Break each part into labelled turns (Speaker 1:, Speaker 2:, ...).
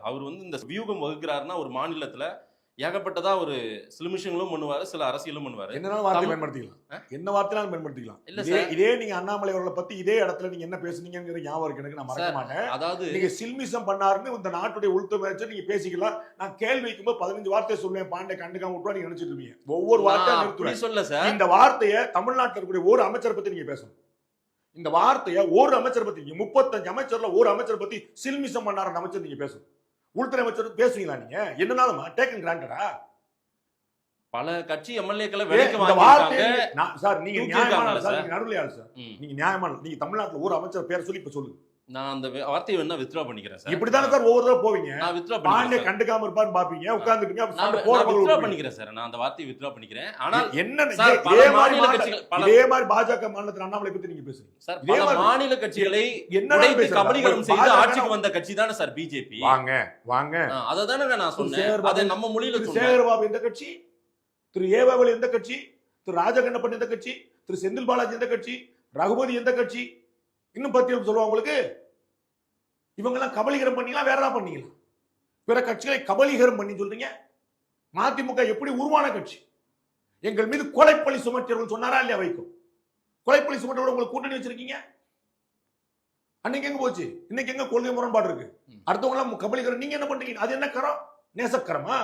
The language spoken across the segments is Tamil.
Speaker 1: அவர் வந்து இந்த வியூகம் வகுக்கிறாருன்னா ஒரு மாநிலத்துல ஏகப்பட்டதா ஒரு சில விஷயங்களும் பண்ணுவாரு, சில அரசியலும் பண்ணுவாரு.
Speaker 2: என்னனாலும் வார்த்தை பயன்படுத்திக்கலாம், என்ன வார்த்தைனாலும் பயன்படுத்திக்கலாம்.
Speaker 1: இல்ல
Speaker 2: இதே
Speaker 1: சார்,
Speaker 2: இதே நீங்க அண்ணாமலை அவர்களை பத்தி இதே இடத்துல நீங்க என்ன பேசுனீங்கங்கிற ஞாபகம் இருக்கு எனக்கு, நான் மறக்க மாட்டேன்.
Speaker 1: அதாவது
Speaker 2: நீங்க சில்மிசம் பண்ணாருன்னு இந்த நாட்டுடைய உள்துறை அமைச்சர் நீங்க பேசிக்கலாம். நான் கேள்வி வைக்கும்போது 15 வார்த்தை சொல்லுவேன், பாண்டே கண்டுக்காம விட்டுவா நீங்க நினைச்சிட்டு இருப்பீங்க. ஒவ்வொரு வார்த்தையா நிறுத்துவேன்.
Speaker 1: சொல்ல சார்,
Speaker 2: இந்த வார்த்தையை தமிழ்நாட்டில் இருக்கக்கூடிய ஒரு அமைச்சர் பத்தி நீங்க பேசணும். இந்த வார்த்தையை ஒரு அமைச்சர் பத்தி, 35 அமைச்சர்ல ஒரு அமைச்சர் பத்தி சில்மிசம் பண்ணார அமைச்சர் நீங்க பேசணும். உள்துறை அமைச்சர் பேசுவீங்களா நீங்க? என்னனாலும் டேக்கன் கிராண்டடா?
Speaker 1: பல கட்சி எம்எல்ஏக்களை விலைக்கு
Speaker 2: இந்த
Speaker 1: வாங்கிட்டாங்க
Speaker 2: சார். நீங்க நியாயமான சார், நீங்க நடுநிலையாளர் சார்,
Speaker 1: ம்.
Speaker 2: நீங்க நியாயமான, நீங்க தமிழ்நாட்டுல ஒரு அமைச்சர் பேர் சொல்லி இப்ப சொல்லுங்க.
Speaker 1: நான் அந்த வார்த்தையை வேணா வித்ட்ரா பண்ணிக்கிறேன் சார்.
Speaker 2: இப்படிதானே சார் ஒவ்வொரு தடவை போவீங்க?
Speaker 1: நான் வித்ட்ரா
Speaker 2: பாண்டே
Speaker 1: பண்ணிக்கிறேன்.
Speaker 2: கண்டுக்காம இருப்பான்னு பாப்பீங்க, உட்கார்ந்துட்டீங்க,
Speaker 1: நான் வித்ட்ரா பண்ணிக்கிறேன் சார். நான் அந்த வார்த்தையை வித்ட்ரா பண்ணிக்கிறேன். ஆனால்
Speaker 2: என்ன
Speaker 1: சார், பல மாநில கட்சிகள்
Speaker 2: இதே மாதிரி பாஜக மாநிலத்தில் அண்ணாமலை பத்தி நீங்க பேசுறீங்க
Speaker 1: சார்.
Speaker 2: இதே
Speaker 1: பல
Speaker 2: மாதிரி
Speaker 1: மாநில கட்சிகளை
Speaker 2: என்ன
Speaker 1: உடைத்து கபலீகரம் செய்து
Speaker 2: பாஜக
Speaker 1: ஆட்சிக்கு வந்த கட்சி தானே சார் பிஜேபி.
Speaker 2: வாங்க வாங்க,
Speaker 1: அததானே நான் சொன்னேன். அதை நம்ம மொழியில
Speaker 2: திரு
Speaker 1: சொன்னேன்.
Speaker 2: சேகர்பாபு எந்த கட்சி? திரு ஏவாவல் எந்த கட்சி? திரு ராஜகண்ணப்பன் எந்த கட்சி? திரு செந்தில் பாலாஜி எந்த கட்சி? ரகுபதி எந்த கட்சி? இன்னும் பத்தியம் சொல்லுவாங்க உங்களுக்கு. இவங்க எல்லாம் கபலீகரம் பண்ணீங்களா, வேற ஏதாவது பண்ணீங்களா? பிற கட்சிகளை கபலீகரம் பண்ணி சொல்றீங்க. மதிமுக எப்படி உருவான கட்சி? எங்கள் மீது கொலைப்பழி சுமத்தியவர்கள் சொன்னாரா இல்லையா? வைக்கும் கொலைப்பழி சுமற்றவர்கள் உங்களுக்கு கூட்டணி வச்சிருக்கீங்க. அன்னைக்கு எங்க போச்சு? இன்னைக்கு எங்க கொள்கை முரண்பாடு இருக்கு? அடுத்தவங்க எல்லாம் கபலீகரம் நீங்க என்ன பண்றீங்க? அது என்ன கரம்? நேசக்கரமா?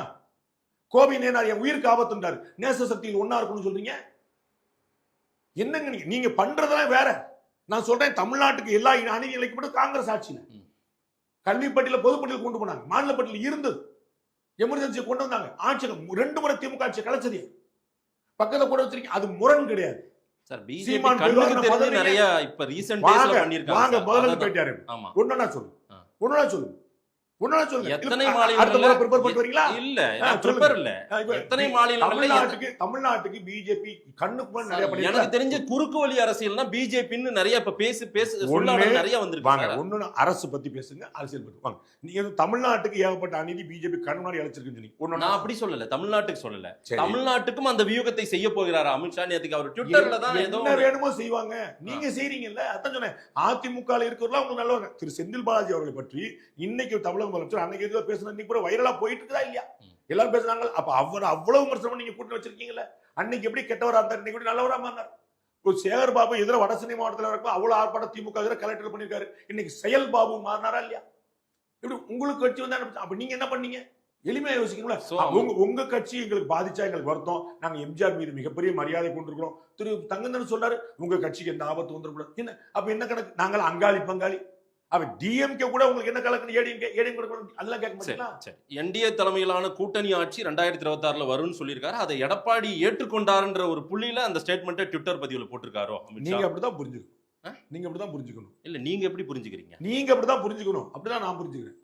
Speaker 2: கோபி நேனார் என் உயிருக்கு ஆபத்துன்றாரு, நேச சக்தியில் ஒன்னா இருக்கணும்னு சொல்றீங்க. என்னங்க நீங்க பண்றதெல்லாம் வேற. நான் சொல்றேன், தமிழ்நாட்டுக்கு எல்லா அநீதிக்கும் காங்கிரஸ் ஆட்சியில கல்வி பட்டியல பொதுப்பட்டியல் கொண்டு போனாங்க, மாநில பட்டியல் இருந்தது, எமர்ஜென்சி கொண்டு வந்தாங்க. ஆட்சி 2 முறை திமுக ஆட்சி கலைச்சது பக்கத்துல கூட வச்சிருக்கீங்க. அது முரண் கிடையாது
Speaker 1: சார். பிஜேபி கண்ணுக்கு தெரிஞ்சு நிறைய இப்ப ரீசன்ட் டேஸ்ல பண்ணிருக்காங்க.
Speaker 2: வாங்க முதல்ல போயிட்டாரு.
Speaker 1: ஆமா,
Speaker 2: ஒண்ணா சொல்லு, ஒண்ணா சொல்லு, ஒண்ணா சொல்லு.
Speaker 1: எத்தனை மாநிலங்கள்ல
Speaker 2: ப்ரிப்பேர் பண்ணிட்டு வரீங்களா?
Speaker 1: இல்ல, நான் ப்ரிப்பேர் இல்ல. எத்தனை மாநிலங்கள்ல
Speaker 2: தமிழ்நாட்டுக்கு பிஜேபி கண்ணுக்கு முன்னாடி நிறைய பண்ணிருக்காங்க.
Speaker 1: எனக்கு தெரிஞ்ச குறுக்கு வழி அரசியல்னா பிஜேபின்னு நிறைய இப்ப பேசு சொல்லாத நிறைய வந்திருக்கு.
Speaker 2: வாங்க ஒண்ணு அரசு பத்தி பேசுங்க, அரசியல் பத்தி வாங்க. நீங்க தமிழ்நாட்டுக்கு ஏகப்பட்ட அநீதி பிஜேபி கண்ணு முன்னாடி அழைச்சிருக்கு.
Speaker 1: நான் அப்படி சொல்லல, தமிழ்நாட்டுக்கு சொல்லல. தமிழ்நாட்டுக்கும் அந்த வியூகத்தை செய்ய போகிறாரா அமித்ஷா? நேத்துக்கு அவர் ட்விட்டர்ல தான் ஏதோ
Speaker 2: என்ன வேணுமோ செய்வாங்க. நீங்க செய்றீங்கல்ல, அதான் சொன்னேன். அதிமுக இருக்கிறவங்க உங்களுக்கு நல்லவங்க. திரு செந்தில் பாலாஜி அவர்களை பற்றி இன்னைக்கு தமிழக முதலமைச்சர் அன்னைக்கு எதுவும் பேசுனா இன்னைக்கு கூட வைரலா போயிட்டு இருக்குதா இல்லையா? எல்லாரும் பேசுறாங்க. அப்ப அவர் அவ்வளவு விமர்சனம் நீங்க கூட்டி வச்சிருக்கீங்கல்ல. அன்னைக்கு எப்படி கெட்டவரா இருந்தார், இன்னைக்கு எப்படி நல்லவரா மாறினார்? ஒரு சேகர் பாபு எதிர வடசென்னை மாவட்டத்தில் இருக்கும் அவ்வளவு ஆர்ப்பாட்டம் திமுக கலெக்டர் பண்ணிருக்காரு. இன்னைக்கு செயல் பாபு மாறினாரா இல்லையா? இப்படி உங்களுக்கு கட்சி வந்தா அப்ப நீங்க என்ன பண்ணீங்க? எளிமையா யோசிக்கணும்ல. உங்க கட்சி எங்களுக்கு பாதிச்சா எங்களுக்கு வருத்தம். நாங்க எம்ஜிஆர் மீது மிகப்பெரிய மரியாதை கொண்டிருக்கிறோம். திரு தங்கந்தன் சொல்றாரு உங்க கட்சிக்கு எந்த ஆபத்து வந்துடக்கூடாது. என்ன அப்ப என்ன கணக்கு? நாங்கள் அங்காளி பங்காளி. அவ டிஎம்கே கூட உங்களுக்கு என்ன கலக்கு? ஏடிஎம்கே அதெல்லாம் கேட்க மாட்டீங்களா?
Speaker 1: என்டிஏ தலைமையிலான கூட்டணி ஆட்சி 2026 வரும்னு சொல்லியிருக்காரு. அதை எடப்பாடி ஏற்றுக்கொண்டாருன்ற ஒரு புள்ளியில அந்த ஸ்டேட்மெண்ட்டை ட்விட்டர் பதிவுல போட்டிருக்காரோ.
Speaker 2: நீங்க அப்படிதான் புரிஞ்சுக்கணும். நீங்க அப்படிதான் புரிஞ்சுக்கணும்.
Speaker 1: இல்ல, நீங்க எப்படி புரிஞ்சுக்கிறீங்க?
Speaker 2: நீங்க அப்படிதான் புரிஞ்சுக்கணும். அப்படிதான் நான் புரிஞ்சுக்கிறேன்.